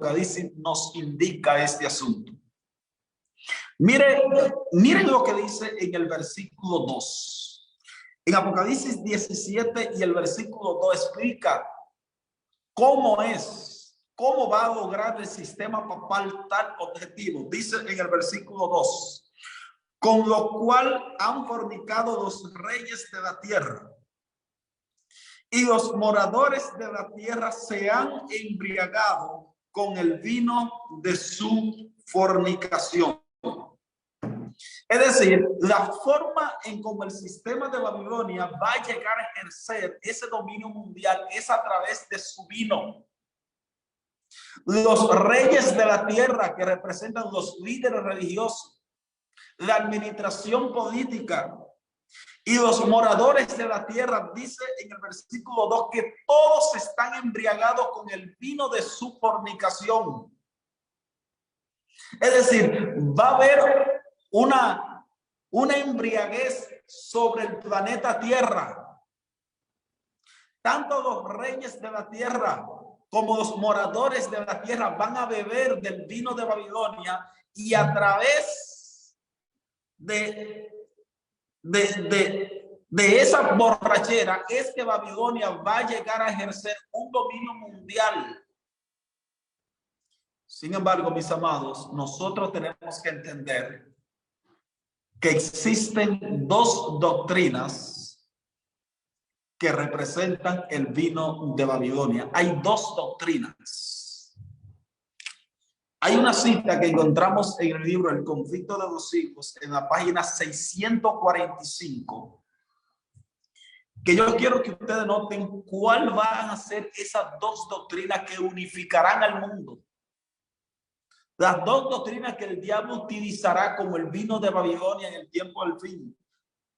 Apocalipsis nos indica este asunto. Miren lo que dice en el versículo 2. En Apocalipsis 17 y el versículo 2 explica cómo va a lograr el sistema papal tal objetivo. Dice en el versículo 2, con lo cual han fornicado los reyes de la tierra y los moradores de la tierra se han embriagado con el vino de su fornicación. Es decir, la forma en como el sistema de Babilonia va a llegar a ejercer ese dominio mundial es a través de su vino. Los reyes de la tierra, que representan los líderes religiosos, la administración política y los moradores de la tierra, dice en el versículo 2 que todos están embriagados con el vino de su fornicación. Es decir, va a haber una embriaguez sobre el planeta Tierra. Tanto los reyes de la tierra como los moradores de la tierra van a beber del vino de Babilonia, y a través de esa borrachera es que Babilonia va a llegar a ejercer un dominio mundial. Sin embargo, mis amados, nosotros tenemos que entender que existen dos doctrinas que representan el vino de Babilonia. Hay dos doctrinas. Hay una cita que encontramos en el libro El conflicto de los siglos, en la página 645, que yo quiero que ustedes noten cuál van a ser esas dos doctrinas que unificarán al mundo. Las dos doctrinas que el diablo utilizará como el vino de Babilonia en el tiempo del fin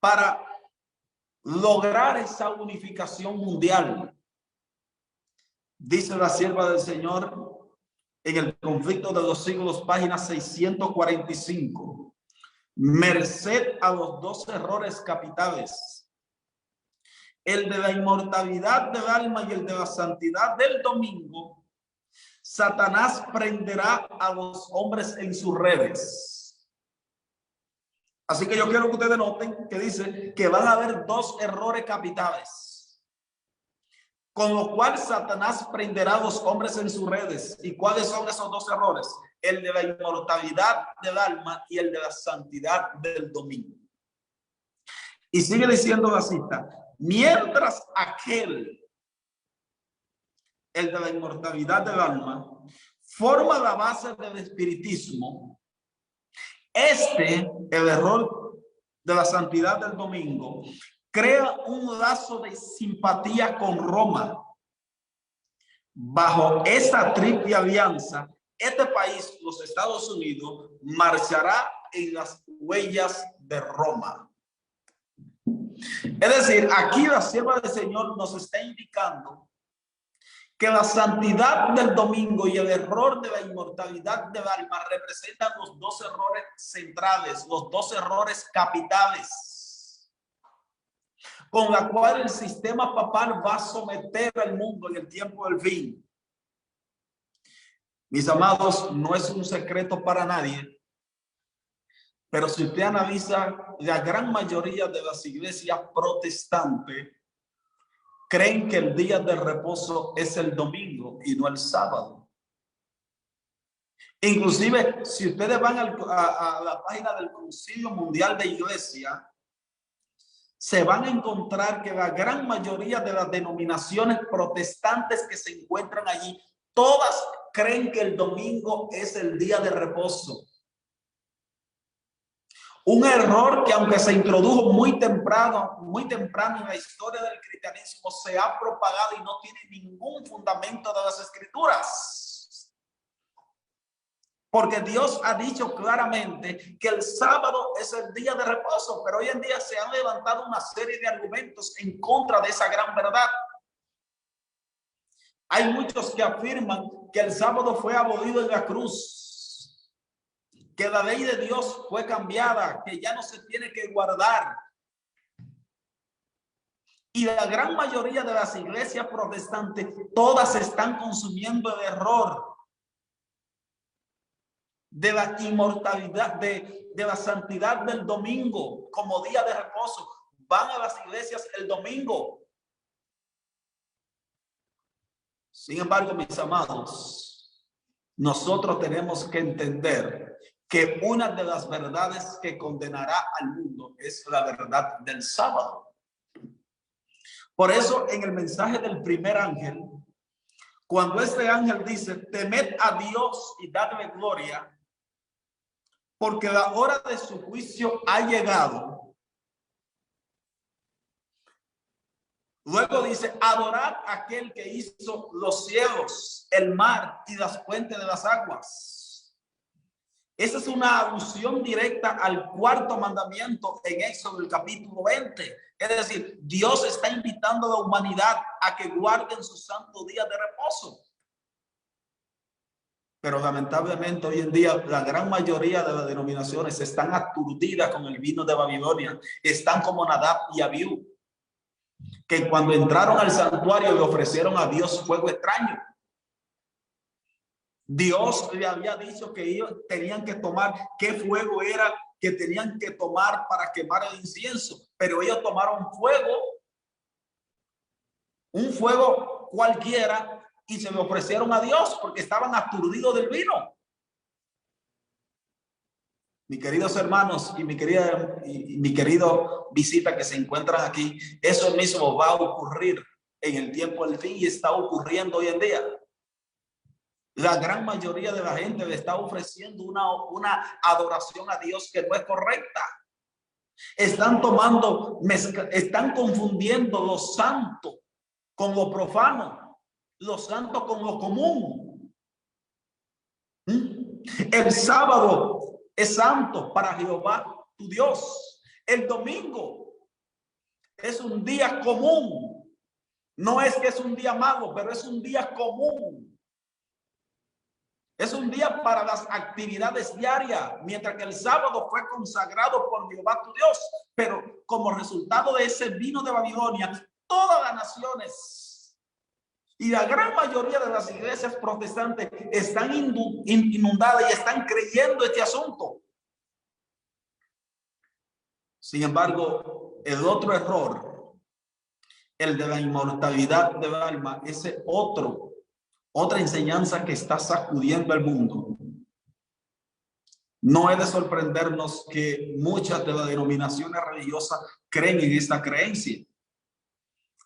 para lograr esa unificación mundial. Dice la sierva del Señor en el conflicto de los siglos, página 645, merced a los dos errores capitales, el de la inmortalidad del alma y el de la santidad del domingo, Satanás prenderá a los hombres en sus redes. Así que yo quiero que ustedes noten que dice que van a haber dos errores capitales, con lo cual Satanás prenderá a los hombres en sus redes. ¿Y cuáles son esos dos errores? El de la inmortalidad del alma y el de la santidad del domingo. Y sigue diciendo la cita, mientras aquel, el de la inmortalidad del alma, forma la base del espiritismo, el error de la santidad del domingo, crea un lazo de simpatía con Roma. Bajo esta triple alianza, este país, los Estados Unidos, marchará en las huellas de Roma. Es decir, aquí la sierva del Señor nos está indicando que la santidad del domingo y el error de la inmortalidad del alma representan los dos errores centrales, los dos errores capitales, con la cual el sistema papal va a someter al mundo en el tiempo del fin. Mis amados, no es un secreto para nadie, pero si usted analiza, la gran mayoría de las iglesias protestantes creen que el día de reposo es el domingo y no el sábado. Inclusive, si ustedes van a la página del Concilio Mundial de Iglesia, se van a encontrar que la gran mayoría de las denominaciones protestantes que se encuentran allí, todas creen que el domingo es el día de reposo. Un error que, aunque se introdujo muy temprano en la historia del cristianismo, se ha propagado y no tiene ningún fundamento de las escrituras. Porque Dios ha dicho claramente que el sábado es el día de reposo, pero hoy en día se han levantado una serie de argumentos en contra de esa gran verdad. Hay muchos que afirman que el sábado fue abolido en la cruz, que la ley de Dios fue cambiada, que ya no se tiene que guardar. Y la gran mayoría de las iglesias protestantes, todas están consumiendo el error de la inmortalidad, de la santidad del domingo como día de reposo. Van a las iglesias el domingo. Sin embargo, mis amados, nosotros tenemos que entender que una de las verdades que condenará al mundo es la verdad del sábado. Por eso, en el mensaje del primer ángel, cuando este ángel dice, temed a Dios y dadle gloria, porque la hora de su juicio ha llegado. Luego dice, adorad a aquel que hizo los cielos, el mar y las fuentes de las aguas. Esa es una alusión directa al cuarto mandamiento en Éxodo, el capítulo 20. Es decir, Dios está invitando a la humanidad a que guarden su santo día de reposo. Pero lamentablemente hoy en día la gran mayoría de las denominaciones están aturdidas con el vino de Babilonia. Están como Nadab y Abiú, que cuando entraron al santuario le ofrecieron a Dios fuego extraño. Dios le había dicho que ellos tenían que tomar qué fuego era que tenían que tomar para quemar el incienso, pero ellos tomaron fuego, un fuego cualquiera, y se lo ofrecieron a Dios porque estaban aturdidos del vino. Mis queridos hermanos y mi querido visita que se encuentran aquí, eso mismo va a ocurrir en el tiempo del fin y está ocurriendo hoy en día. La gran mayoría de la gente le está ofreciendo una adoración a Dios que no es correcta. Están están confundiendo lo santo con lo profano, lo santo con lo común. El sábado es santo para Jehová tu Dios. El domingo es un día común. No es que es un día malo, pero es un día común. Es un día para las actividades diarias, mientras que el sábado fue consagrado por Jehová tu Dios. Pero como resultado de ese vino de Babilonia, todas las naciones y la gran mayoría de las iglesias protestantes están inundadas y están creyendo este asunto. Sin embargo, el otro error, el de la inmortalidad del alma, ese otra enseñanza que está sacudiendo el mundo. No es de sorprendernos que muchas de las denominaciones religiosas creen en esta creencia.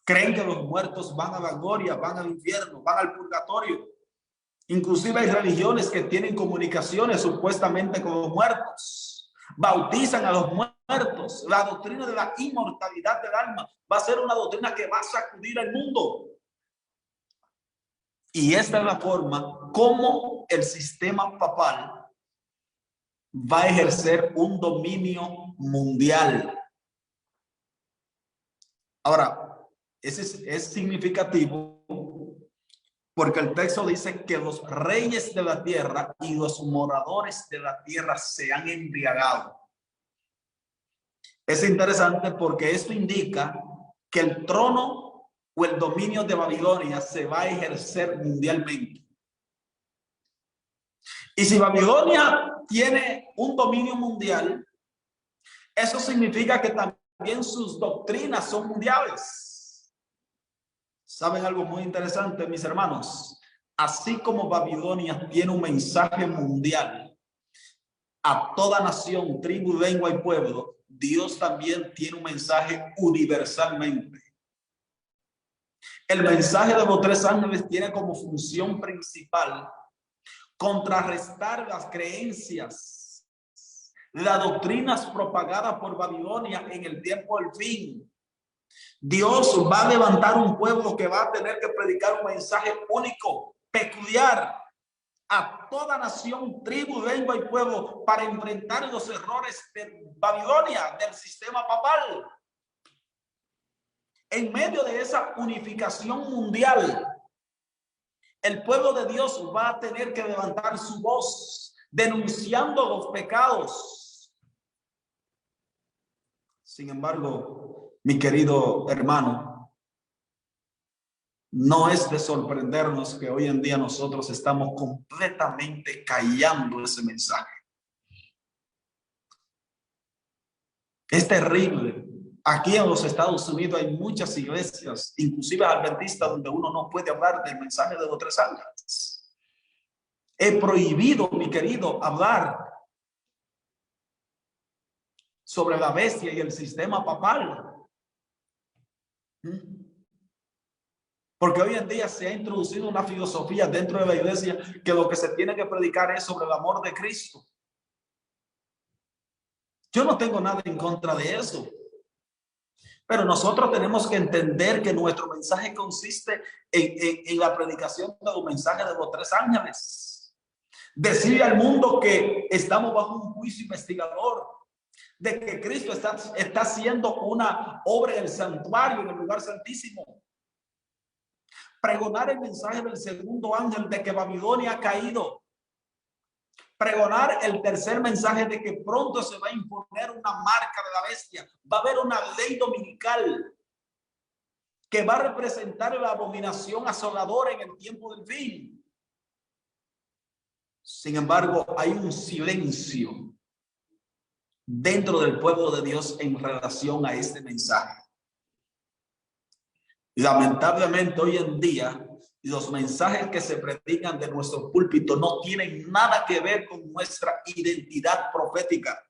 Creen que los muertos van a la gloria, van al infierno, van al purgatorio. Inclusive hay religiones que tienen comunicaciones supuestamente con los muertos. Bautizan a los muertos. La doctrina de la inmortalidad del alma va a ser una doctrina que va a sacudir al mundo. Y esta es la forma como el sistema papal va a ejercer un dominio mundial. Ahora, ese es significativo porque el texto dice que los reyes de la tierra y los moradores de la tierra se han embriagado. Es interesante porque esto indica que el trono o el dominio de Babilonia se va a ejercer mundialmente. Y si Babilonia tiene un dominio mundial, eso significa que también sus doctrinas son mundiales. ¿Saben algo muy interesante, mis hermanos? Así como Babilonia tiene un mensaje mundial a toda nación, tribu, lengua y pueblo, Dios también tiene un mensaje universalmente. El mensaje de los tres ángeles tiene como función principal contrarrestar las creencias, las doctrinas propagadas por Babilonia en el tiempo del fin. Dios va a levantar un pueblo que va a tener que predicar un mensaje único, peculiar, a toda nación, tribu, lengua y pueblo para enfrentar los errores de Babilonia, del sistema papal. En medio de esa unificación mundial, el pueblo de Dios va a tener que levantar su voz denunciando los pecados. Sin embargo, mi querido hermano, No es de sorprendernos que hoy en día nosotros estamos completamente callando ese mensaje. Es terrible. Aquí en los Estados Unidos hay muchas iglesias, inclusive adventistas, donde uno no puede hablar del mensaje de los 3 ángeles. He prohibido, mi querido, hablar sobre la bestia y el sistema papal. Porque hoy en día se ha introducido una filosofía dentro de la iglesia que lo que se tiene que predicar es sobre el amor de Cristo. Yo no tengo nada en contra de eso. Pero nosotros tenemos que entender que nuestro mensaje consiste en la predicación de los mensajes de los 3 ángeles. Decirle al mundo que estamos bajo un juicio investigador, de que Cristo está haciendo una obra en el santuario, en el lugar santísimo. Pregonar el mensaje del segundo ángel de que Babilonia ha caído. Pregonar el tercer mensaje de que pronto se va a imponer una marca de la bestia. Va a haber una ley dominical que va a representar la abominación asoladora en el tiempo del fin. Sin embargo, hay un silencio dentro del pueblo de Dios en relación a este mensaje. Lamentablemente, hoy en día, los mensajes que se predican de nuestro púlpito no tienen nada que ver con nuestra identidad profética.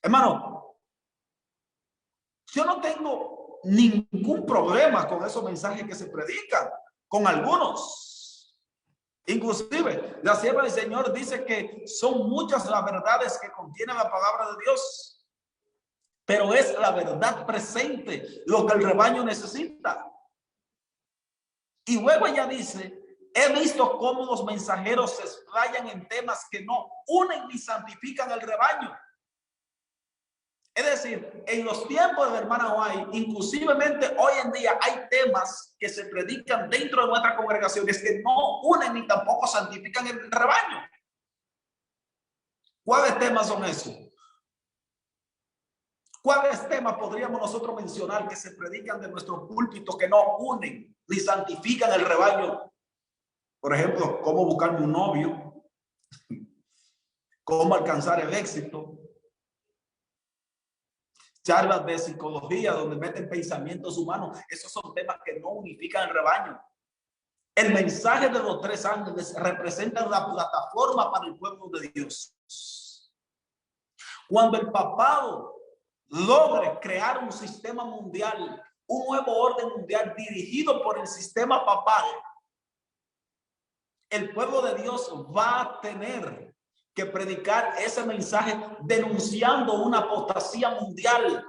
Hermano, yo no tengo ningún problema con esos mensajes que se predican, con algunos. Inclusive, la sierva del Señor dice que son muchas las verdades que contiene la palabra de Dios, pero es la verdad presente lo que el rebaño necesita. Y luego ella dice, he visto cómo los mensajeros se explayan en temas que no unen ni santifican el rebaño. Es decir, en los tiempos de la hermana White, inclusivemente hoy en día hay temas que se predican dentro de nuestras congregaciones que no unen ni tampoco santifican el rebaño. ¿Cuáles temas son esos? ¿Cuáles temas podríamos nosotros mencionar que se predican de nuestro púlpito que no unen ni santifican el rebaño? Por ejemplo, cómo buscarme un novio, cómo alcanzar el éxito, charlas de psicología donde meten pensamientos humanos. Esos son temas que no unifican el rebaño. El mensaje de los 3 ángeles representa la plataforma para el pueblo de Dios. Cuando el papado logre crear un sistema mundial, un nuevo orden mundial dirigido por el sistema papal, el pueblo de Dios va a tener que predicar ese mensaje denunciando una apostasía mundial.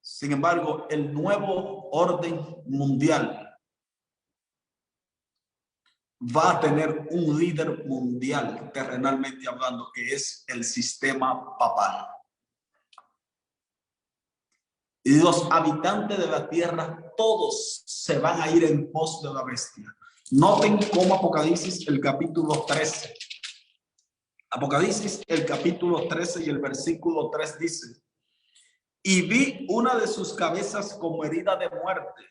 Sin embargo, el nuevo orden mundial va a tener un líder mundial, terrenalmente hablando, que es el sistema papal. Y los habitantes de la tierra, todos se van a ir en pos de la bestia. Noten cómo Apocalipsis, el capítulo 13. Apocalipsis, el capítulo 13 y el versículo 3 dice: y vi una de sus cabezas como herida de muerte,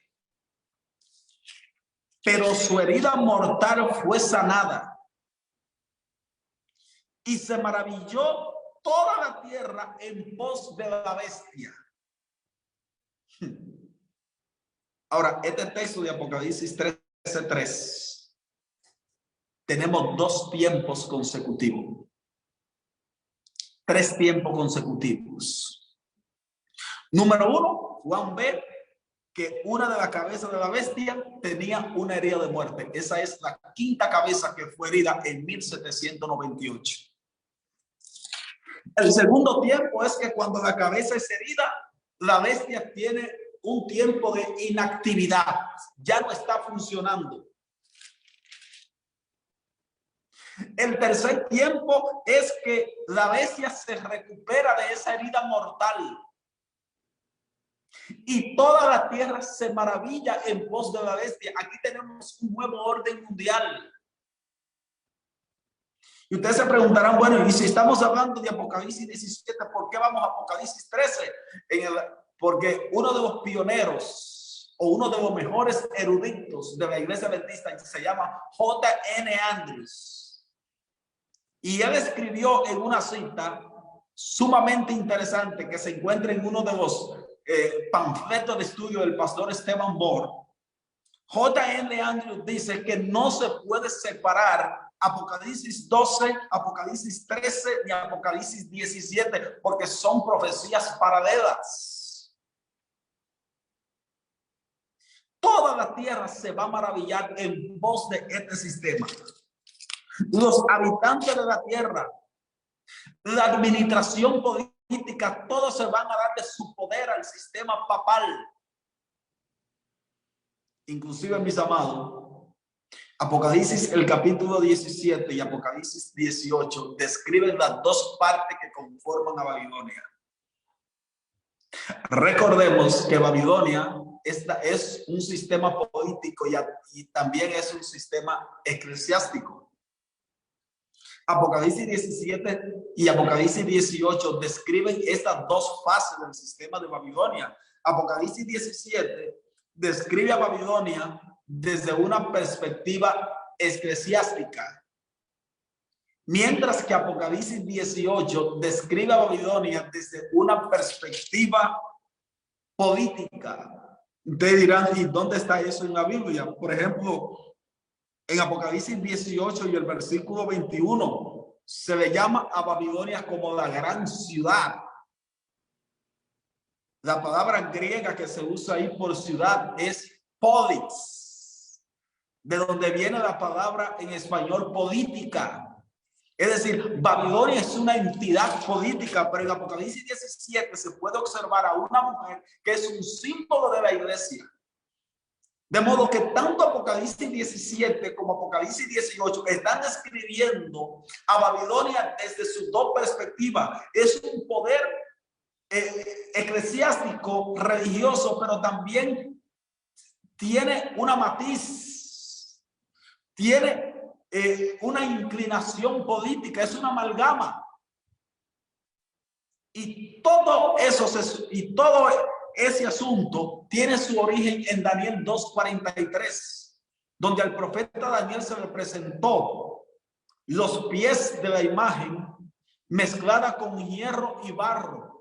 pero su herida mortal fue sanada. Y se maravilló toda la tierra en pos de la bestia. Ahora, este texto de Apocalipsis 13:3, tenemos 2 tiempos consecutivos. 3 tiempos consecutivos. Número 1, Juan ve que una de las cabezas de la bestia tenía una herida de muerte. Esa es la 5ª cabeza que fue herida en 1798. El segundo tiempo es que cuando la cabeza es herida, la bestia tiene un tiempo de inactividad, ya no está funcionando. El tercer tiempo es que la bestia se recupera de esa herida mortal y toda la tierra se maravilla en pos de la bestia. Aquí tenemos un nuevo orden mundial. Y ustedes se preguntarán, bueno, y si estamos hablando de Apocalipsis 17, ¿por qué vamos a Apocalipsis 13? porque uno de los pioneros o uno de los mejores eruditos de la Iglesia Adventista se llama J.N. Andrews. Y él escribió en una cita sumamente interesante que se encuentra en uno de los panfletos de estudio del pastor Esteban Bohr. J.N. Andrews dice que no se puede separar Apocalipsis 12, Apocalipsis 13 y Apocalipsis 17 porque son profecías paralelas. Toda la tierra se va a maravillar en pos de este sistema. Los habitantes de la tierra, la administración política, todos se van a dar de su poder al sistema papal. Inclusive, mis amados, Apocalipsis el capítulo 17 y Apocalipsis 18 describen las dos partes que conforman a Babilonia. Recordemos que Babilonia es un sistema político y también es un sistema eclesiástico. Apocalipsis 17 y Apocalipsis 18 describen estas dos fases del sistema de Babilonia. Apocalipsis 17 describe a Babilonia desde una perspectiva eclesiástica, mientras que Apocalipsis 18 describe a Babilonia desde una perspectiva política. Ustedes dirán, ¿y dónde está eso en la Biblia? Por ejemplo, en Apocalipsis 18 y el versículo 21 se le llama a Babilonia como la gran ciudad. La palabra griega que se usa ahí por ciudad es polis, de donde viene la palabra en español política. Es decir, Babilonia es una entidad política, pero en Apocalipsis 17 se puede observar a una mujer que es un símbolo de la iglesia. De modo que tanto Apocalipsis 17 como Apocalipsis 18 están describiendo a Babilonia desde sus dos perspectivas. Es un poder eclesiástico, religioso, pero también tiene una matiz, tiene una inclinación política, es una amalgama. Y todo ese asunto tiene su origen en Daniel 2:43, donde al profeta Daniel se le presentó los pies de la imagen mezclada con hierro y barro.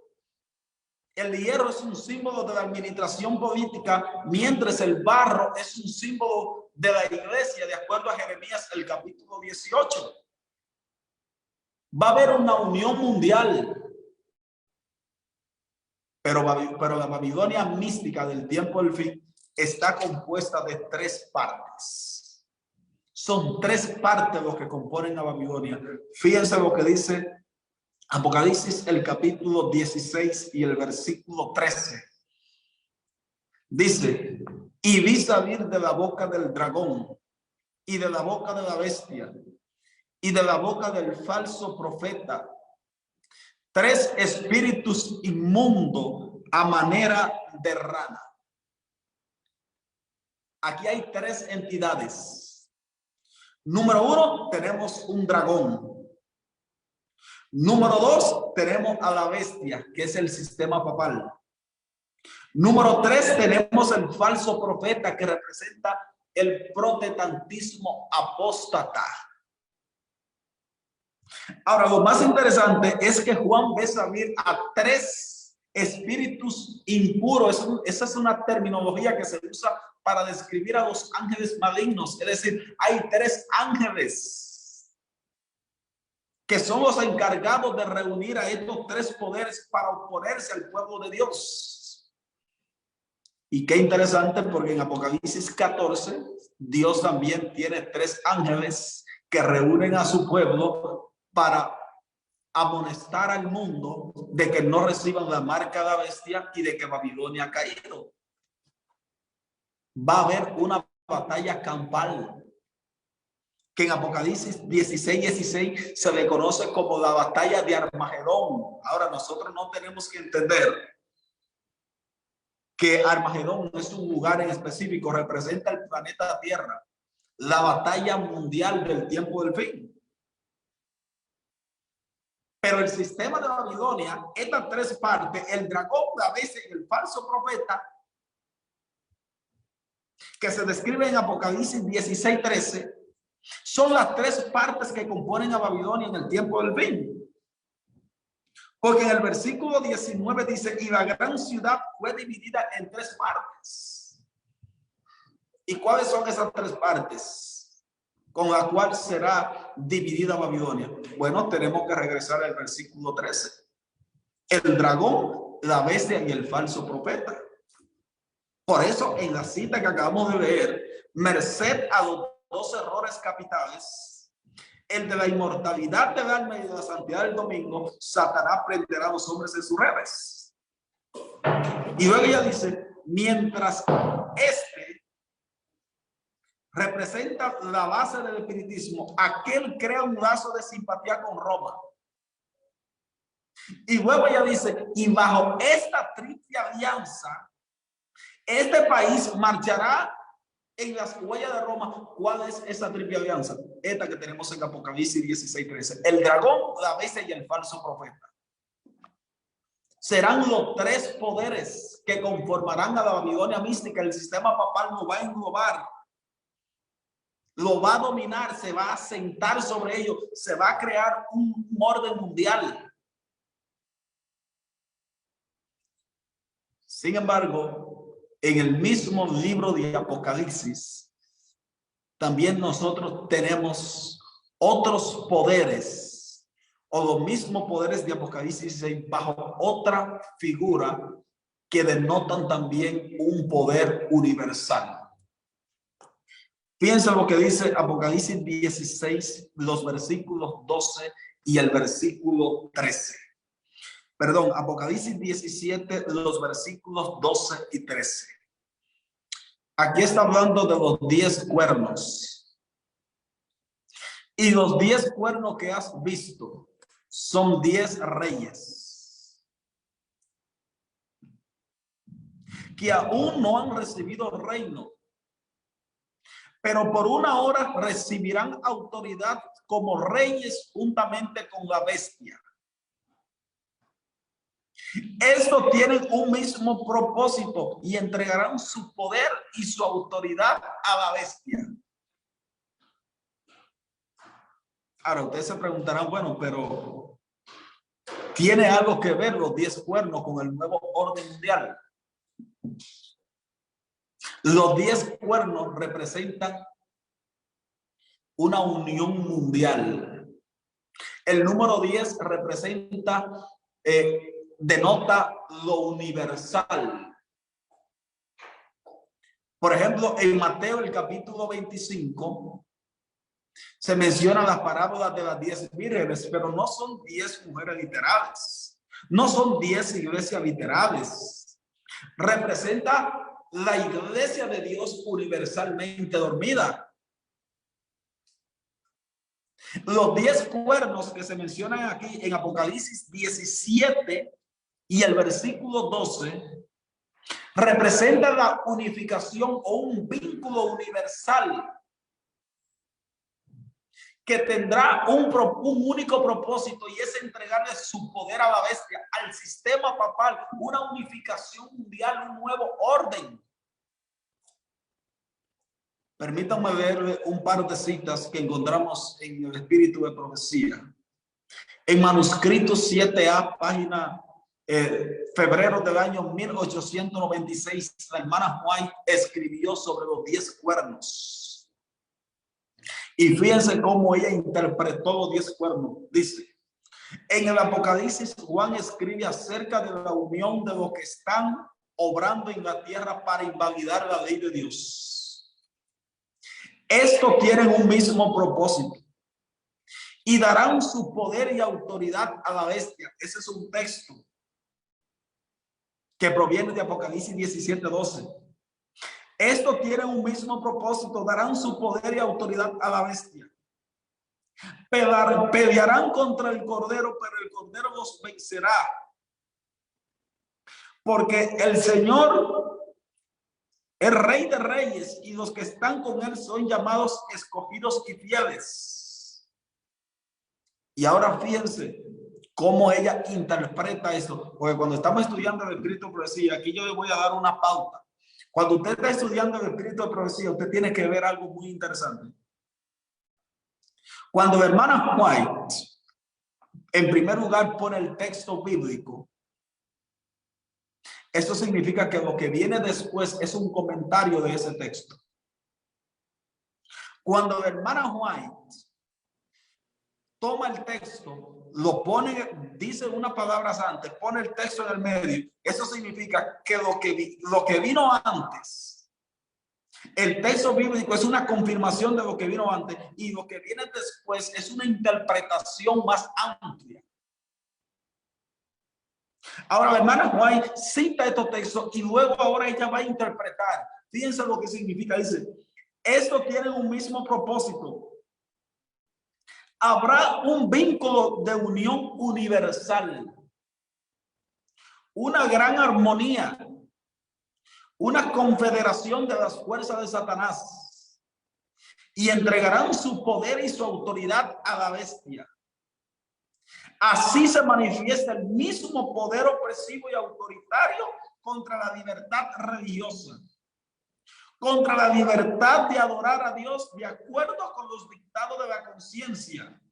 El hierro es un símbolo de la administración política, mientras el barro es un símbolo de la iglesia, de acuerdo a Jeremías, el capítulo 18. Va a haber una unión mundial. Pero la Babilonia mística del tiempo del fin está compuesta de tres partes. Son tres partes los que componen a Babilonia. Fíjense lo que dice Apocalipsis el capítulo 16 y el versículo 13. Dice, y vi salir de la boca del dragón y de la boca de la bestia y de la boca del falso profeta tres espíritus inmundos a manera de rana. Aquí hay tres entidades. Número uno, tenemos un dragón. Número dos, tenemos a la bestia, que es el sistema papal. Número tres, tenemos el falso profeta, que representa el protestantismo apóstata. Ahora, lo más interesante es que Juan ve salir a tres espíritus impuros. Esa es una terminología que se usa para describir a los ángeles malignos. Es decir, hay tres ángeles que son los encargados de reunir a estos tres poderes para oponerse al pueblo de Dios. Y qué interesante, porque en Apocalipsis 14, Dios también tiene tres ángeles que reúnen a su pueblo para amonestar al mundo de que no reciban la marca de la bestia y de que Babilonia ha caído. Va a haber una batalla campal que en Apocalipsis 16 se le conoce como la batalla de Armagedón. Ahora, nosotros no tenemos que entender que Armagedón no es un lugar en específico, representa el planeta Tierra, la batalla mundial del tiempo del fin. Pero el sistema de Babilonia, estas tres partes, el dragón, la bestia y el falso profeta, que se describe en Apocalipsis 16:13, son las tres partes que componen a Babilonia en el tiempo del fin. Porque en el versículo 19 dice, y la gran ciudad fue dividida en tres partes. ¿Y cuáles son esas tres partes con la cual será dividida Babilonia? Bueno, tenemos que regresar al versículo 13. El dragón, la bestia y el falso profeta. Por eso, en la cita que acabamos de leer, merced a los dos errores capitales, el de la inmortalidad del alma y de la santidad del domingo, Satanás prenderá a los hombres en sus redes. Y luego ella dice, mientras este representa la base del espiritismo, aquel crea un lazo de simpatía con Roma. Y luego ella dice, y bajo esta triple alianza, este país marchará en las huellas de Roma. ¿Cuál es esa triple alianza? Esta que tenemos en Apocalipsis 16:13. El dragón, la bestia y el falso profeta. Serán los tres poderes que conformarán a la Babilonia mística. El sistema papal lo va a englobar, lo va a dominar, se va a sentar sobre ello, se va a crear un orden mundial. Sin embargo, en el mismo libro de Apocalipsis, también nosotros tenemos otros poderes, o los mismos poderes de Apocalipsis bajo otra figura que denotan también un poder universal. Piensa lo que dice Apocalipsis 16, los versículos 12 y el versículo 13. Perdón, Apocalipsis 17, los versículos 12 y 13. Aquí está hablando de los 10 cuernos. Y los 10 cuernos que has visto son 10 reyes que aún no han recibido reino, pero por una hora recibirán autoridad como reyes juntamente con la bestia. Estos tienen un mismo propósito y entregarán su poder y su autoridad a la bestia. Ahora ustedes se preguntarán, bueno, pero ¿tiene algo que ver los 10 cuernos con el nuevo orden mundial? Los 10 cuernos representan una unión mundial. El número 10 representa denota lo universal. Por ejemplo, en Mateo, el capítulo 25, se mencionan las parábolas de las 10 vírgenes, pero no son 10 mujeres literales, no son 10 iglesias literales. Representa la iglesia de Dios universalmente dormida. Los 10 cuernos que se mencionan aquí en Apocalipsis 17 y el versículo 12 representa la unificación o un vínculo universal que tendrá un único propósito, y es entregarle su poder a la bestia, al sistema papal, una unificación mundial, un nuevo orden. Permítanme ver un par de citas que encontramos en el Espíritu de Profecía. En manuscrito 7A, página febrero del año 1896, la hermana White escribió sobre los 10 cuernos. Y fíjense cómo ella interpretó los 10 cuernos. Dice, en el Apocalipsis, Juan escribe acerca de la unión de los que están obrando en la tierra para invalidar la ley de Dios. Estos tienen un mismo propósito y darán su poder y autoridad a la bestia. Ese es un texto que proviene de Apocalipsis 17:12. Estos tienen un mismo propósito, darán su poder y autoridad a la bestia. Pelearán contra el cordero, pero el cordero los vencerá. Porque el Señor es Rey de Reyes y los que están con él son llamados escogidos y fieles. Y ahora fíjense cómo ella interpreta eso. Porque cuando estamos estudiando el espíritu de profecía, aquí yo le voy a dar una pauta. Cuando usted está estudiando el espíritu de profecía, usted tiene que ver algo muy interesante. Cuando la hermana White, en primer lugar, pone el texto bíblico, eso significa que lo que viene después es un comentario de ese texto. Cuando la hermana White toma el texto, lo pone, dice unas palabras antes, pone el texto en el medio, eso significa que lo que vino antes, el texto bíblico es una confirmación de lo que vino antes, y lo que viene después es una interpretación más amplia. Ahora la hermana White cita estos textos y luego ahora ella va a interpretar. Fíjense lo que significa. Dice, estos tienen un mismo propósito. Habrá un vínculo de unión universal, una gran armonía, una confederación de las fuerzas de Satanás, y entregarán su poder y su autoridad a la bestia. Así se manifiesta el mismo poder opresivo y autoritario contra la libertad religiosa, contra la libertad de adorar a Dios de acuerdo con los dictados de la conciencia,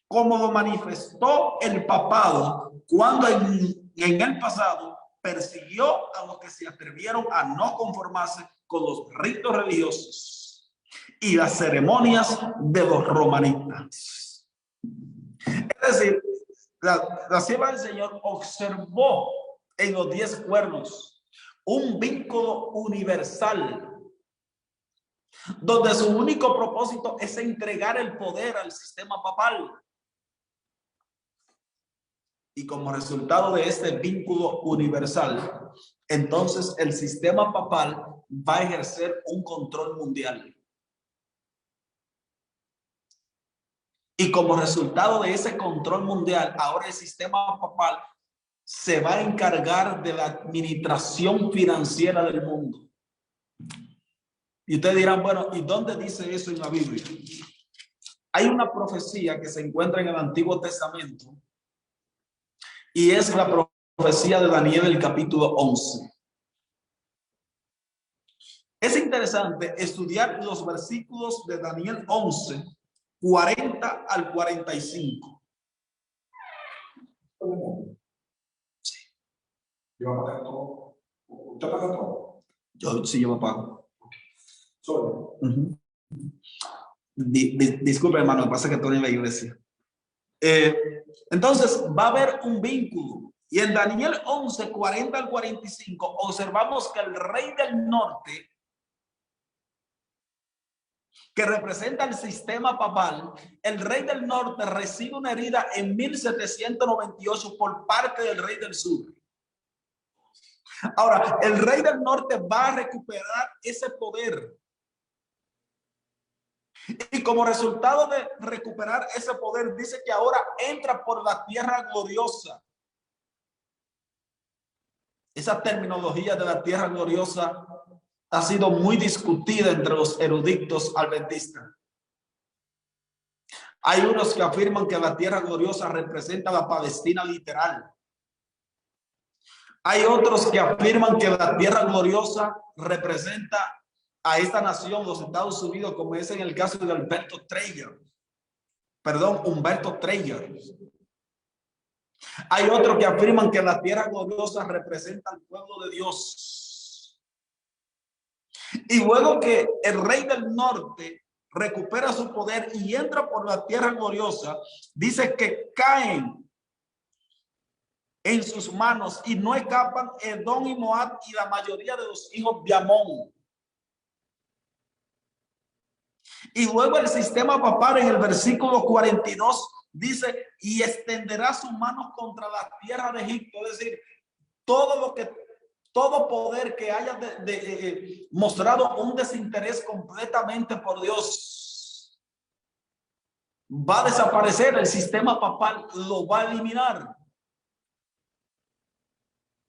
como lo manifestó el papado cuando en el pasado persiguió a los que se atrevieron a no conformarse con los ritos religiosos y las ceremonias de los romanitas. Es decir, la sierva del Señor observó en los 10 cuernos un vínculo universal, donde su único propósito es entregar el poder al sistema papal. Y como resultado de este vínculo universal, entonces el sistema papal va a ejercer un control mundial. Y como resultado de ese control mundial, ahora el sistema papal se va a encargar de la administración financiera del mundo. Y ustedes dirán, bueno, ¿y dónde dice eso en la Biblia? Hay una profecía que se encuentra en el Antiguo Testamento y es la profecía de Daniel, el capítulo 11. Es interesante estudiar los versículos de Daniel 11, 40 al 45. Sí. ¿Yo voy a pagar todo? ¿Usted paga todo? Yo me pago. ¿Solo? Disculpe, hermano, me pasa que estoy en la iglesia. Entonces, va a haber un vínculo. Y en Daniel 11, 40 al 45, observamos que el rey del norte, que representa el sistema papal, el rey del norte recibe una herida en 1798 por parte del rey del sur. Ahora, el rey del norte va a recuperar ese poder. Y como resultado de recuperar ese poder, dice que ahora entra por la tierra gloriosa. Esa terminología de la tierra gloriosa ha sido muy discutida entre los eruditos adventistas. Hay unos que afirman que la tierra gloriosa representa la Palestina literal. Hay otros que afirman que la tierra gloriosa representa a esta nación, los Estados Unidos, como es en el caso de Humberto Treyer. Hay otros que afirman que la tierra gloriosa representa al pueblo de Dios. Y luego que el rey del norte recupera su poder y entra por la tierra gloriosa, dice que caen en sus manos y no escapan Edom y Moab y la mayoría de los hijos de Amón. Y luego el sistema papal en el versículo 42 dice, y extenderá sus manos contra la tierra de Egipto. Es decir, todo poder que haya mostrado un desinterés completamente por Dios va a desaparecer. El sistema papal lo va a eliminar.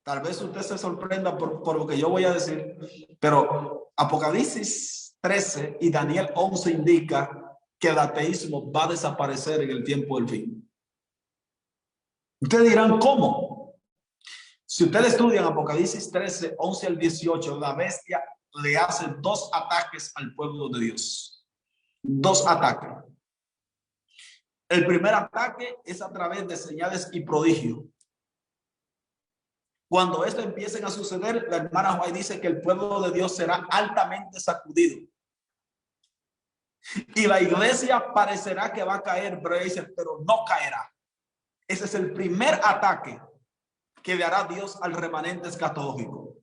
Tal vez usted se sorprenda por lo que yo voy a decir, pero Apocalipsis 13 y Daniel 11 indica que el ateísmo va a desaparecer en el tiempo del fin. Ustedes dirán, ¿cómo? Si ustedes estudian Apocalipsis 13, 11 al 18, la bestia le hace 2 ataques al pueblo de Dios. 2 ataques. El primer ataque es a través de señales y prodigios. Cuando esto empiecen a suceder, la hermana Juárez dice que el pueblo de Dios será altamente sacudido. Y la iglesia parecerá que va a caer, pero no caerá. Ese es el primer ataque que le hará Dios al remanente escatológico.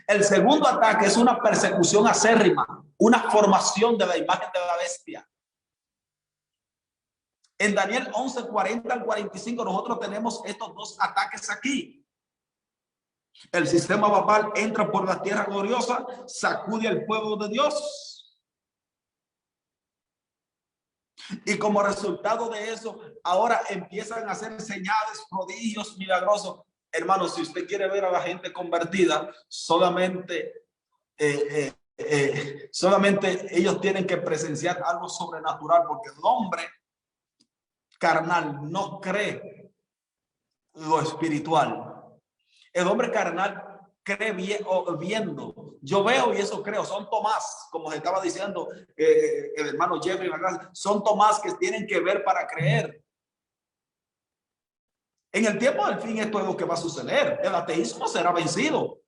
El segundo ataque es una persecución acérrima, una formación de la imagen de la bestia. En Daniel 11, 40 al 45, nosotros tenemos estos 2 ataques aquí. El sistema papal entra por la tierra gloriosa, sacude al pueblo de Dios. Y como resultado de eso, ahora empiezan a hacer señales, prodigios, milagrosos. Hermanos, si usted quiere ver a la gente convertida, solamente ellos tienen que presenciar algo sobrenatural, porque el hombre carnal no cree lo espiritual. El hombre carnal cree viendo. Yo veo y eso creo. Son Tomás, como se estaba diciendo el hermano Jeffrey, son Tomás que tienen que ver para creer. En el tiempo del fin esto es lo que va a suceder. El ateísmo será vencido,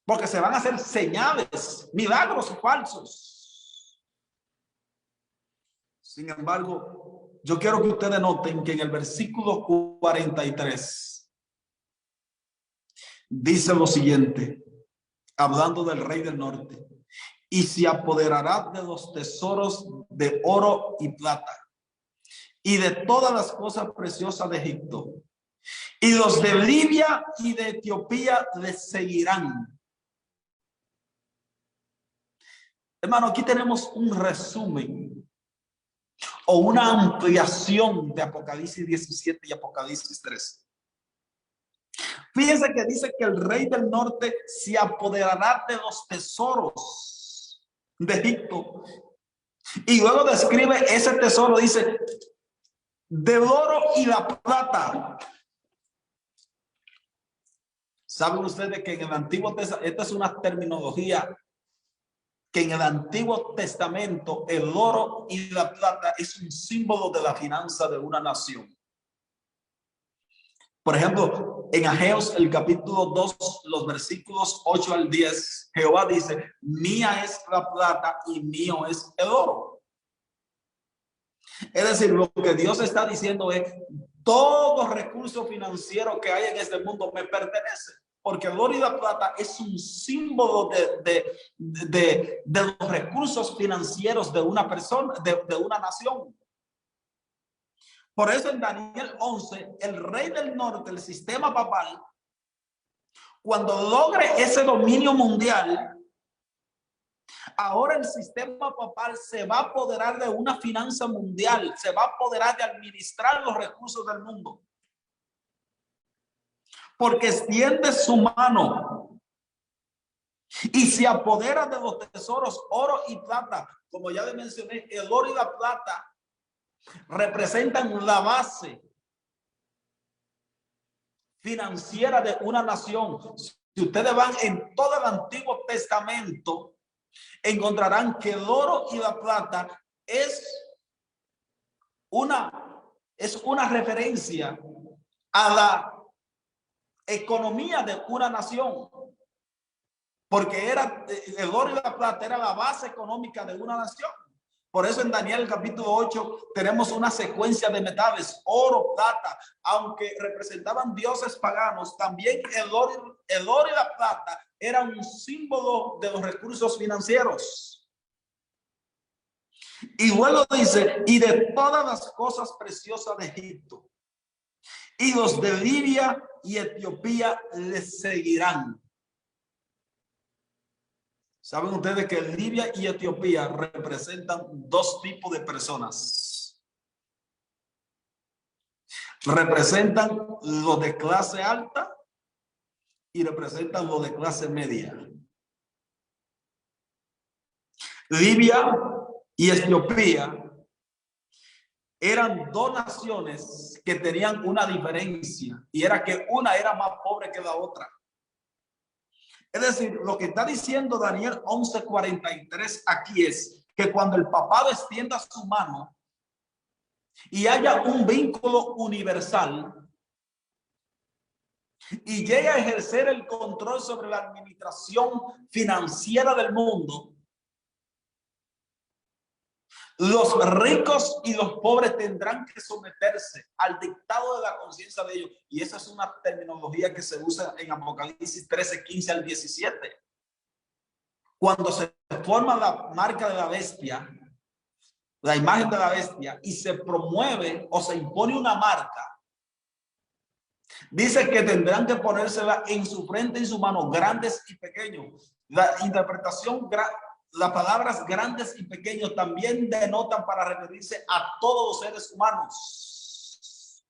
porque se van a hacer señales, milagros falsos. Sin embargo, yo quiero que ustedes noten que en el versículo 43 dice lo siguiente, hablando del rey del norte: y se apoderará de los tesoros de oro y plata y de todas las cosas preciosas de Egipto, y los de Libia y de Etiopía les seguirán. Hermano, aquí tenemos un resumen o una ampliación de Apocalipsis 17 y Apocalipsis 13. Fíjense que dice que el rey del norte se apoderará de los tesoros de Egipto. Y luego describe ese tesoro, dice, del oro y la plata. ¿Saben ustedes que en el Antiguo Testamento, esta es una terminología que en el Antiguo Testamento el oro y la plata es un símbolo de la finanza de una nación? Por ejemplo, en Ageos, el capítulo 2, los versículos 8 al 10, Jehová dice, mía es la plata y mío es el oro. Es decir, lo que Dios está diciendo es, todo recurso financiero que hay en este mundo me pertenece, porque el oro y la plata es un símbolo de los recursos financieros de una persona, de una nación. Por eso en Daniel 11, el rey del norte, el sistema papal, cuando logre ese dominio mundial, ahora el sistema papal se va a apoderar de una finanza mundial, se va a apoderar de administrar los recursos del mundo. Porque extiende su mano y se apodera de los tesoros, oro y plata. Como ya le mencioné, el oro y la plata representan la base financiera de una nación. Si ustedes van en todo el Antiguo Testamento, encontrarán que el oro y la plata es una referencia a la economía de una nación, porque el oro y la plata era la base económica de una nación. Por eso en Daniel capítulo 8 tenemos una secuencia de metales, oro, plata, aunque representaban dioses paganos, también el oro y la plata era un símbolo de los recursos financieros. Y luego dice, y de todas las cosas preciosas de Egipto, y los de Libia y Etiopía les seguirán. ¿Saben ustedes que Libia y Etiopía representan 2 tipos de personas? Representan los de clase alta y representan los de clase media. Libia y Etiopía eran dos naciones que tenían una diferencia, y era que una era más pobre que la otra. Es decir, lo que está diciendo Daniel 11:43 aquí es que cuando el papado extienda su mano y haya un vínculo universal y llegue a ejercer el control sobre la administración financiera del mundo, los ricos y los pobres tendrán que someterse al dictado de la conciencia de ellos. Y esa es una terminología que se usa en Apocalipsis 13:15 al 17. Cuando se forma la marca de la bestia, la imagen de la bestia, y se promueve o se impone una marca, dice que tendrán que ponérsela en su frente y en su mano, grandes y pequeños. La interpretación, las palabras grandes y pequeños también denotan para referirse a todos los seres humanos.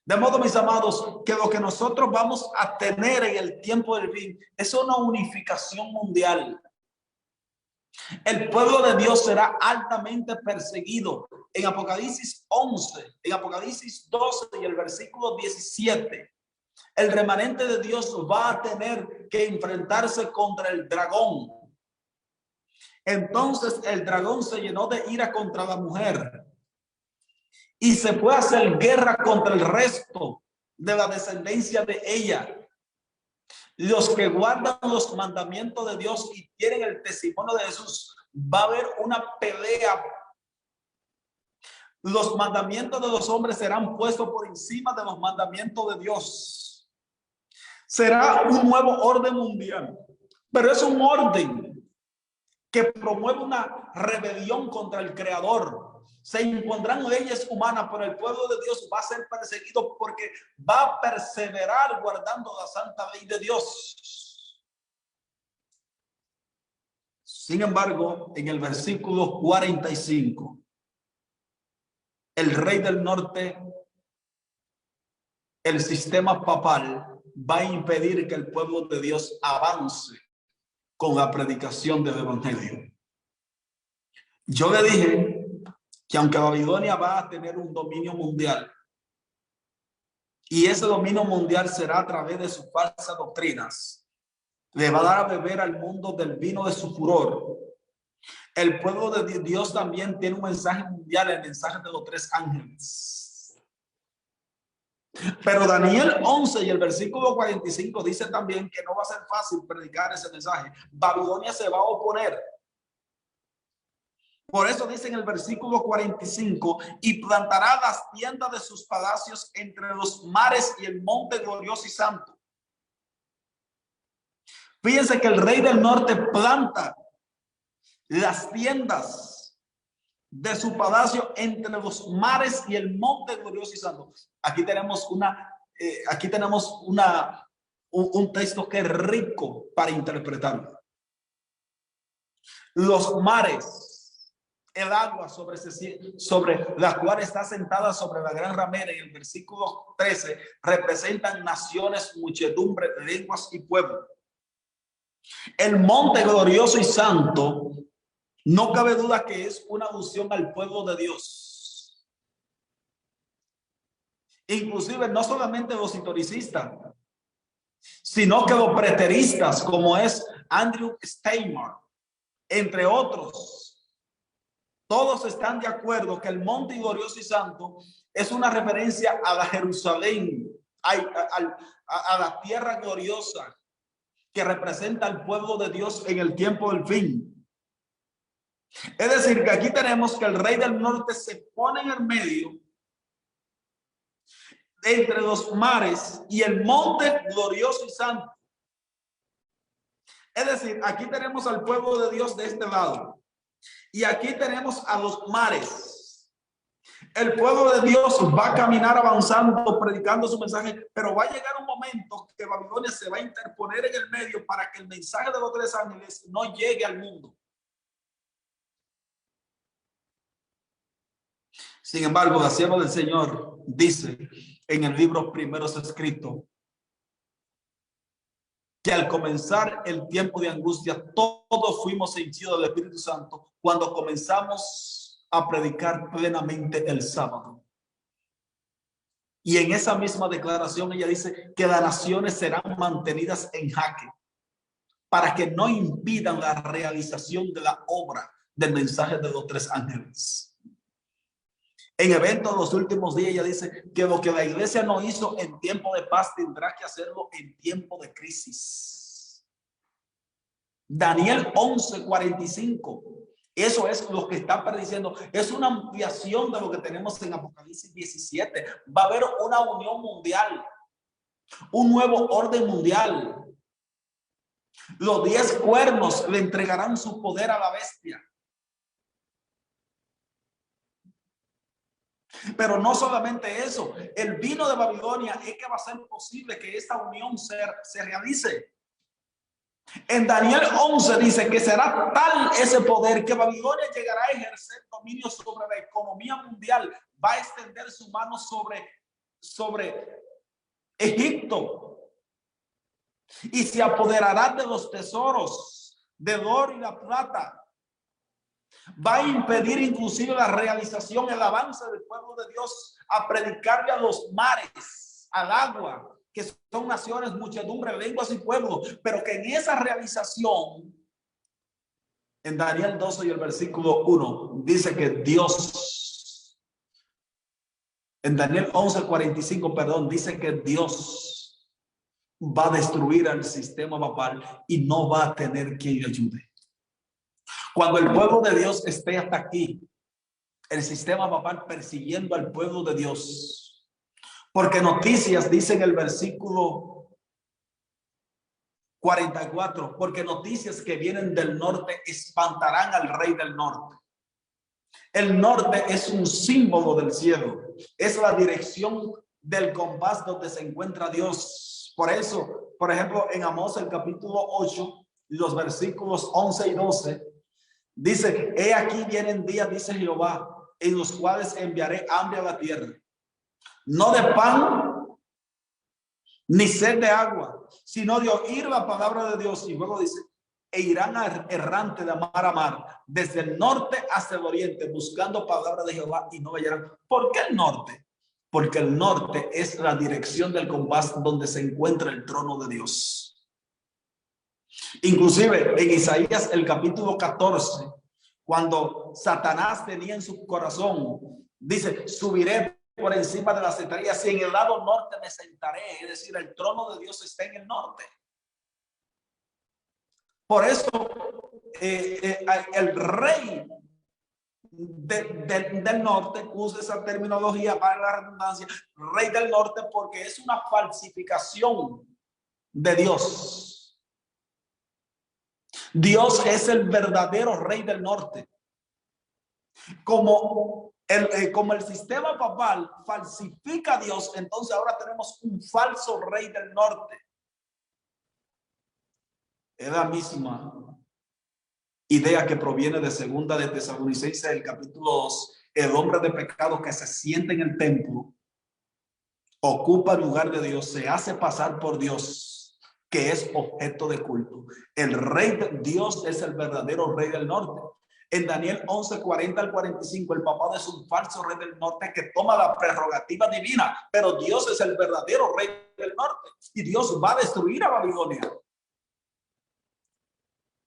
De modo, mis amados, que lo que nosotros vamos a tener en el tiempo del fin es una unificación mundial. El pueblo de Dios será altamente perseguido. En Apocalipsis 11, en Apocalipsis 12 y el versículo 17, el remanente de Dios va a tener que enfrentarse contra el dragón. Entonces el dragón se llenó de ira contra la mujer y se fue a hacer guerra contra el resto de la descendencia de ella. Los que guardan los mandamientos de Dios y tienen el testimonio de Jesús, va a haber una pelea. Los mandamientos de los hombres serán puestos por encima de los mandamientos de Dios. Será un nuevo orden mundial, pero es un orden que promueve una rebelión contra el Creador. Se impondrán leyes humanas, pero el pueblo de Dios va a ser perseguido porque va a perseverar guardando la santa ley de Dios. Sin embargo, en el versículo 45, el rey del norte, el sistema papal, va a impedir que el pueblo de Dios avance con la predicación del evangelio. Yo le dije que aunque Babilonia va a tener un dominio mundial, y ese dominio mundial será a través de sus falsas doctrinas, le va a dar a beber al mundo del vino de su furor. El pueblo de Dios también tiene un mensaje mundial, el mensaje de los tres ángeles. Pero Daniel 11 y el versículo 45 dice también que no va a ser fácil predicar ese mensaje. Babilonia se va a oponer. Por eso dice en el versículo 45, y plantará las tiendas de sus palacios entre los mares y el monte glorioso y santo. Fíjense que el rey del norte planta las tiendas de su palacio entre los mares y el monte glorioso y santo. Aquí tenemos un texto que es rico para interpretarlo. Los mares, el agua sobre la cual está sentada sobre la gran ramera, en el versículo 13, representan naciones, muchedumbre, lenguas y pueblos. El monte glorioso y santo, no cabe duda que es una alusión al pueblo de Dios. Inclusive no solamente los historicistas, sino que los preteristas, como es Andrew Steinmar, entre otros, todos están de acuerdo que el monte glorioso y santo es una referencia a la Jerusalén, a la tierra gloriosa que representa al pueblo de Dios en el tiempo del fin. Es decir, que aquí tenemos que el rey del norte se pone en el medio entre los mares y el monte glorioso y santo. Es decir, aquí tenemos al pueblo de Dios de este lado y aquí tenemos a los mares. El pueblo de Dios va a caminar avanzando, predicando su mensaje, pero va a llegar un momento que Babilonia se va a interponer en el medio para que el mensaje de los tres ángeles no llegue al mundo. Sin embargo, la sierva del Señor dice en el libro Primeros Escritos que al comenzar el tiempo de angustia, todos fuimos henchidos del Espíritu Santo cuando comenzamos a predicar plenamente el sábado. Y en esa misma declaración ella dice que las naciones serán mantenidas en jaque para que no impidan la realización de la obra del mensaje de los tres ángeles. En eventos de los últimos días ella dice que lo que la iglesia no hizo en tiempo de paz tendrá que hacerlo en tiempo de crisis. Daniel 11:45. Eso es lo que está prediciendo. Es una ampliación de lo que tenemos en Apocalipsis 17. Va a haber una unión mundial, un nuevo orden mundial. Los 10 cuernos le entregarán su poder a la bestia. Pero no solamente eso, el vino de Babilonia es que va a ser posible que esta unión se realice. En Daniel 11 dice que será tal ese poder que Babilonia llegará a ejercer dominio sobre la economía mundial, va a extender su mano sobre Egipto y se apoderará de los tesoros del oro y la plata. Va a impedir inclusive la realización, el avance del pueblo de Dios a predicarle a los mares, al agua, que son naciones, muchedumbre, lenguas y pueblos, pero que en esa realización, en Daniel 12 y el versículo 1, dice que Dios, en Daniel 11:45, perdón, dice que Dios va a destruir al sistema papal y no va a tener quien le ayude. Cuando el pueblo de Dios esté hasta aquí, el sistema papal persiguiendo al pueblo de Dios, porque noticias, dice en el versículo 44, porque noticias que vienen del norte espantarán al rey del norte. El norte es un símbolo del cielo, es la dirección del compás donde se encuentra Dios. Por eso, por ejemplo, en Amós el capítulo 8, los versículos 11 y 12, dice: he aquí vienen días, dice Jehová, en los cuales enviaré hambre a la tierra, no de pan ni sed de agua, sino de oír la palabra de Dios. Y luego dice: e irán errante de mar a mar, desde el norte hasta el oriente, buscando palabra de Jehová y no hallarán. ¿Por qué el norte? Porque el norte es la dirección del compás donde se encuentra el trono de Dios. Inclusive en Isaías el capítulo 14, cuando Satanás tenía en su corazón, dice: subiré por encima de las estrellas y en el lado norte me sentaré. Es decir, el trono de Dios está en el norte. Por eso el rey del norte, usa esa terminología para la redundancia, rey del norte, porque es una falsificación de Dios. Dios es el verdadero rey del norte. Como el sistema papal falsifica a Dios, entonces ahora tenemos un falso rey del norte. Es la misma idea que proviene de segunda de Tesalonicenses, el capítulo 2. El hombre de pecado que se siente en el templo, ocupa el lugar de Dios, se hace pasar por Dios, que es objeto de culto. El rey de Dios es el verdadero rey del norte. En Daniel 11:40 al 45, el papá es un falso rey del norte que toma la prerrogativa divina, pero Dios es el verdadero rey del norte y Dios va a destruir a Babilonia.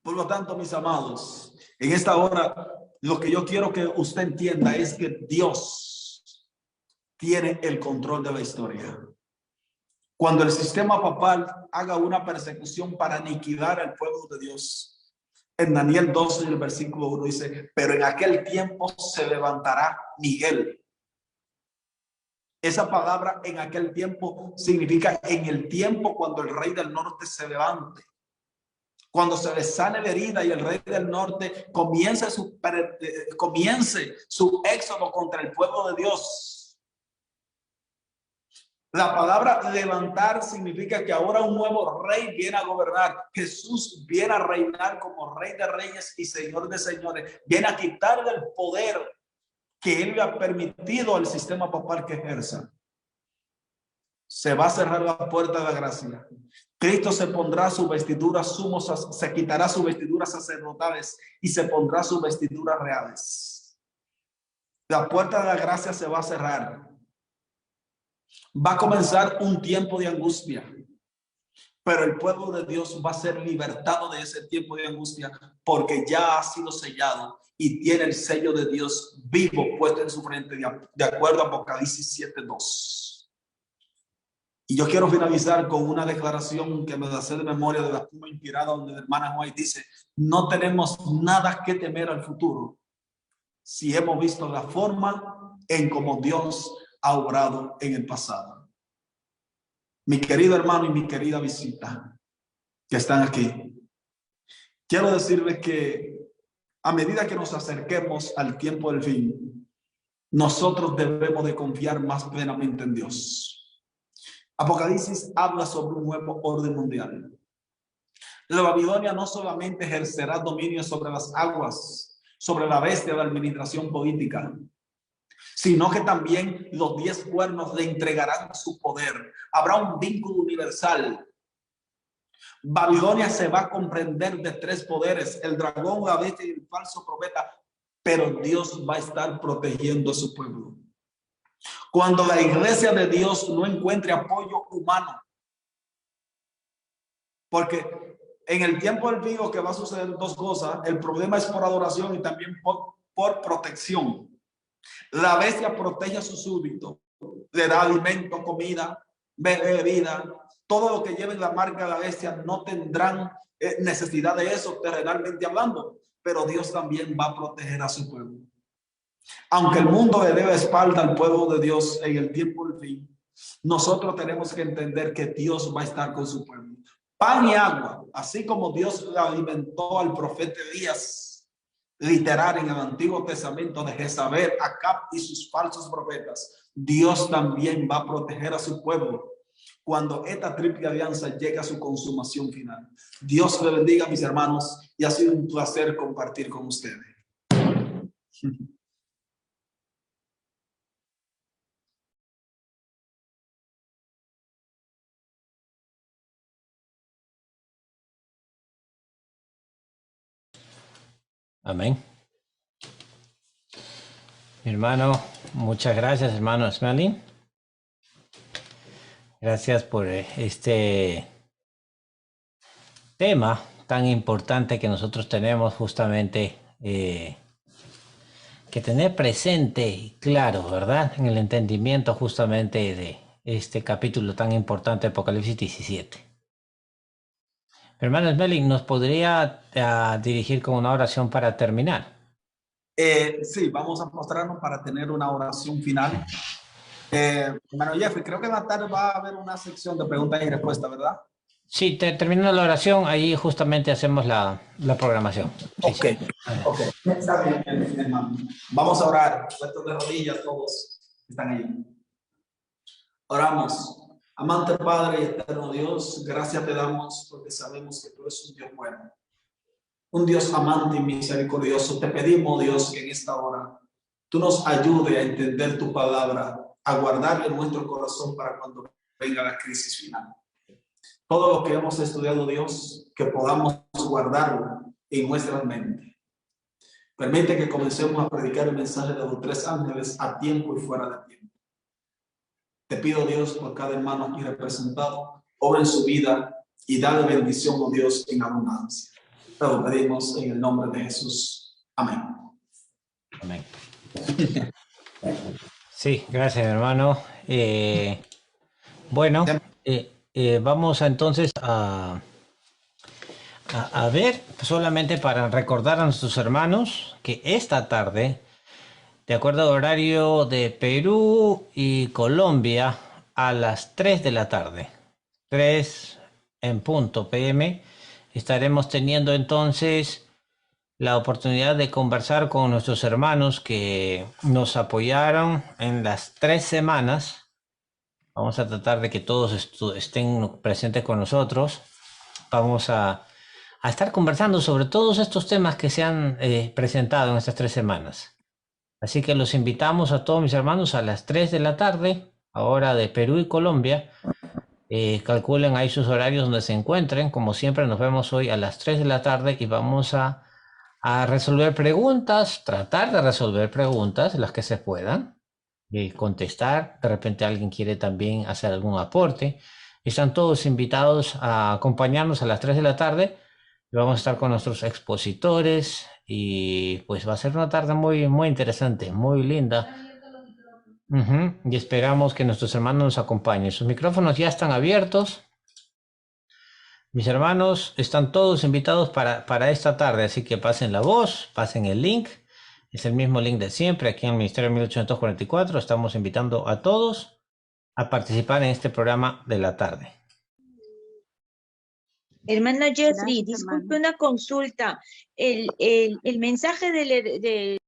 Por lo tanto, mis amados, en esta hora, lo que yo quiero que usted entienda es que Dios tiene el control de la historia. Cuando el sistema papal haga una persecución para aniquilar al pueblo de Dios, en Daniel 12, el versículo 1 dice: pero en aquel tiempo se levantará Miguel. Esa palabra en aquel tiempo significa en el tiempo cuando el rey del norte se levante. Cuando se le sane la herida y el rey del norte comience su éxodo contra el pueblo de Dios. La palabra levantar significa que ahora un nuevo rey viene a gobernar. Jesús viene a reinar como rey de reyes y señor de señores. Viene a quitarle el poder que él le ha permitido al sistema papal que ejerza. Se va a cerrar la puerta de la gracia. Cristo se pondrá su vestidura se quitará sus vestiduras sacerdotales y se pondrá sus vestiduras reales. La puerta de la gracia se va a cerrar. Va a comenzar un tiempo de angustia, pero el pueblo de Dios va a ser libertado de ese tiempo de angustia porque ya ha sido sellado y tiene el sello de Dios vivo puesto en su frente, de acuerdo a Apocalipsis 7:2. Y yo quiero finalizar con una declaración que me hace de memoria de la pluma inspirada, donde la hermana White dice: no tenemos nada que temer al futuro si hemos visto la forma en cómo Dios ha obrado en el pasado. Mi querido hermano y mi querida visita que están aquí, quiero decirles que a medida que nos acerquemos al tiempo del fin, nosotros debemos de confiar más plenamente en Dios. Apocalipsis habla sobre un nuevo orden mundial. La Babilonia no solamente ejercerá dominio sobre las aguas, sobre la bestia de la administración política, sino que también los 10 cuernos le entregarán su poder. Habrá un vínculo universal. Babilonia se va a comprender de 3 poderes: el dragón, la bestia y el falso profeta, pero Dios va a estar protegiendo a su pueblo. Cuando la iglesia de Dios no encuentre apoyo humano, porque en el tiempo del fin que va a suceder 2 cosas: el problema es por adoración y también por protección. La bestia protege a sus súbditos, le da alimento, comida, bebida, todo lo que lleven la marca de la bestia. No tendrán necesidad de eso terrenalmente hablando, pero Dios también va a proteger a su pueblo. Aunque el mundo le debe espalda al pueblo de Dios en el tiempo del fin, nosotros tenemos que entender que Dios va a estar con su pueblo. Pan y agua, así como Dios alimentó al profeta Elías, literal, en el Antiguo Testamento, de Jezabel, Acab y sus falsos profetas, Dios también va a proteger a su pueblo cuando esta triple alianza llegue a su consumación final. Dios le bendiga, mis hermanos, y ha sido un placer compartir con ustedes. Amén. Mi hermano, muchas gracias, hermano Smelling. Gracias por este tema tan importante que nosotros tenemos justamente que tener presente y claro, ¿verdad? En el entendimiento justamente de este capítulo tan importante de Apocalipsis 17. Mi hermano Smelling, ¿nos podría dirigir con una oración para terminar? Sí, vamos a mostrarnos para tener una oración final. Hermano Jeffrey, creo que más tarde va a haber una sección de preguntas y respuestas, ¿verdad? Sí, terminando la oración, ahí justamente hacemos la programación. Sí, ok, sí. Ok. Está bien, hermano. Vamos a orar. Puestos de rodillas todos están ahí. Oramos. Amante Padre y eterno Dios, gracias te damos porque sabemos que tú eres un Dios bueno, un Dios amante y misericordioso. Te pedimos, Dios, que en esta hora tú nos ayudes a entender tu palabra, a guardarla en nuestro corazón para cuando venga la crisis final. Todo lo que hemos estudiado, Dios, que podamos guardarlo en nuestra mente. Permite que comencemos a predicar el mensaje de los 3 ángeles a tiempo y fuera de tiempo. Te pido, Dios, por cada hermano aquí representado, obra en su vida y dale bendición, oh Dios, en abundancia. Te lo pedimos en el nombre de Jesús. Amén. Amén. Sí, gracias, hermano. Bueno, vamos entonces a ver, solamente para recordar a nuestros hermanos que esta tarde, de acuerdo al horario de Perú y Colombia, a las 3 de la tarde, 3 en punto PM, estaremos teniendo entonces la oportunidad de conversar con nuestros hermanos que nos apoyaron en las 3 semanas. Vamos a tratar de que todos estén presentes con nosotros. Vamos a estar conversando sobre todos estos temas que se han presentado en estas 3 semanas. Así que los invitamos a todos mis hermanos a las 3 de la tarde, hora de Perú y Colombia. Calculen ahí sus horarios donde se encuentren. Como siempre, nos vemos hoy a las 3 de la tarde y vamos a a resolver preguntas, tratar de resolver preguntas, las que se puedan, y contestar. De repente alguien quiere también hacer algún aporte. Están todos invitados a acompañarnos a las 3 de la tarde. Vamos a estar con nuestros expositores y pues va a ser una tarde muy, muy interesante, muy linda. Y esperamos que nuestros hermanos nos acompañen. Sus micrófonos ya están abiertos. Mis hermanos están todos invitados para esta tarde, así que pasen la voz, pasen el link. Es el mismo link de siempre aquí en el Ministerio 1844. Estamos invitando a todos a participar en este programa de la tarde. Hermano Jeffrey, Gracias, disculpe hermano. una consulta. El mensaje de